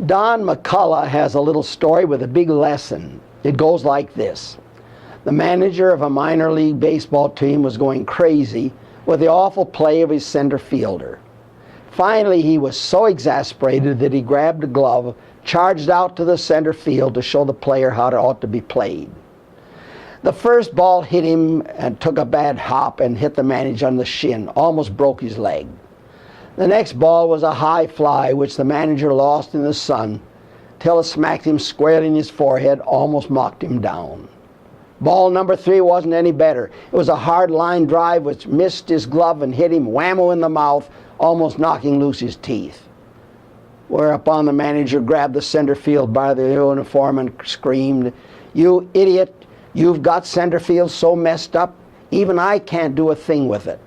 Don McCullough has a little story with a big lesson. It goes like this. The manager of a minor league baseball team was going crazy with the awful play of his center fielder. Finally, he was so exasperated that he grabbed a glove, charged out to the center field to show the player how it ought to be played. The first ball hit him and took a bad hop and hit the manager on the shin, almost broke his leg. The next ball was a high fly, which the manager lost in the sun, till it smacked him squarely in his forehead, almost knocked him down. Ball number 3 wasn't any better. It was a hard line drive which missed his glove and hit him whammo in the mouth, almost knocking loose his teeth. Whereupon the manager grabbed the center field by the uniform and screamed, "You idiot, you've got center field so messed up, even I can't do a thing with it."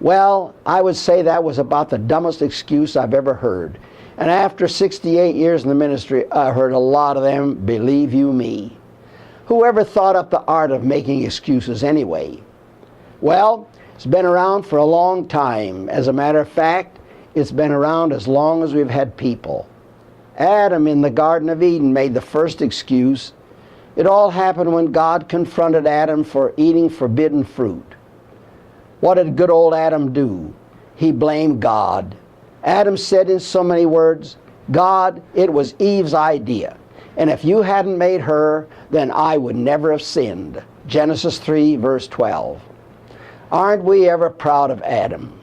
Well, I would say that was about the dumbest excuse I've ever heard. And after 68 years in the ministry, I heard a lot of them, believe you me. Whoever thought up the art of making excuses anyway? Well, it's been around for a long time. As a matter of fact, it's been around as long as we've had people. Adam in the Garden of Eden made the first excuse. It all happened when God confronted Adam for eating forbidden fruit. What did good old Adam do? He blamed God. Adam said in so many words, "God, it was Eve's idea. And if you hadn't made her, then I would never have sinned." Genesis 3, verse 12. Aren't we ever proud of Adam?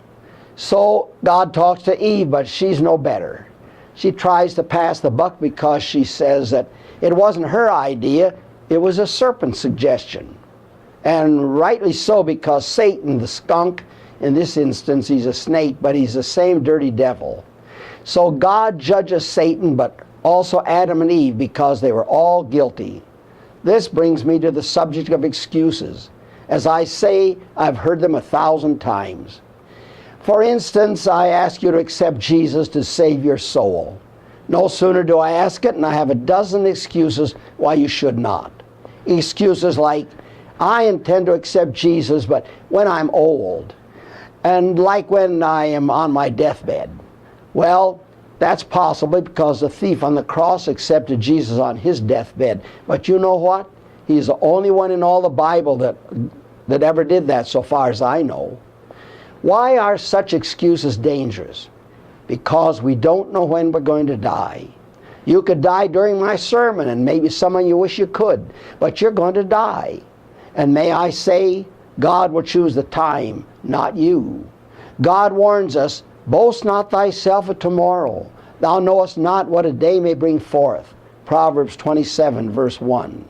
So God talks to Eve, but she's no better. She tries to pass the buck because she says that it wasn't her idea, it was a serpent's suggestion. And rightly so, because Satan, the skunk, in this instance he's a snake, but he's the same dirty devil. So God judges Satan, but also Adam and Eve, because they were all guilty. This brings me to the subject of excuses. As I say, I've heard them 1,000 times. For instance, I ask you to accept Jesus to save your soul. No sooner do I ask it, and I have a dozen excuses why you should not. Excuses like, I intend to accept Jesus, but when I'm old, and like when I am on my deathbed. Well, that's possibly because the thief on the cross accepted Jesus on his deathbed. But you know what? He's the only one in all the Bible that ever did that, so far as I know. Why are such excuses dangerous? Because we don't know when we're going to die. You could die during my sermon, and maybe some of you wish you could, but you're going to die. And may I say, God will choose the time, not you. God warns us, boast not thyself of tomorrow. Thou knowest not what a day may bring forth. Proverbs 27, verse 1.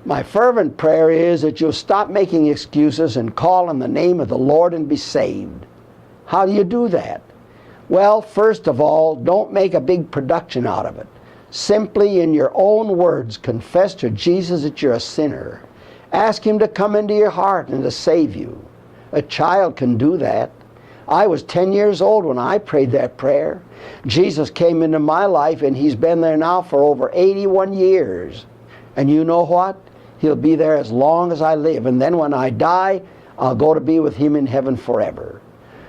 My fervent prayer is that you'll stop making excuses and call on the name of the Lord and be saved. How do you do that? Well, first of all, don't make a big production out of it. Simply in your own words, confess to Jesus that you're a sinner. Ask Him to come into your heart and to save you. A child can do that. I was 10 years old when I prayed that prayer. Jesus came into my life, and He's been there now for over 81 years. And you know what? He'll be there as long as I live. And then when I die, I'll go to be with Him in heaven forever.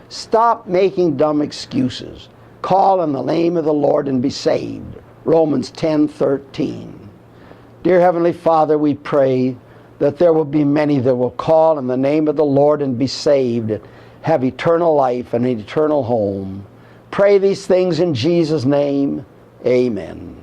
Stop making dumb excuses. Call on the name of the Lord and be saved. Romans 10:13. Dear Heavenly Father, we pray that there will be many that will call in the name of the Lord and be saved, have eternal life and an eternal home. Pray these things in Jesus' name. Amen.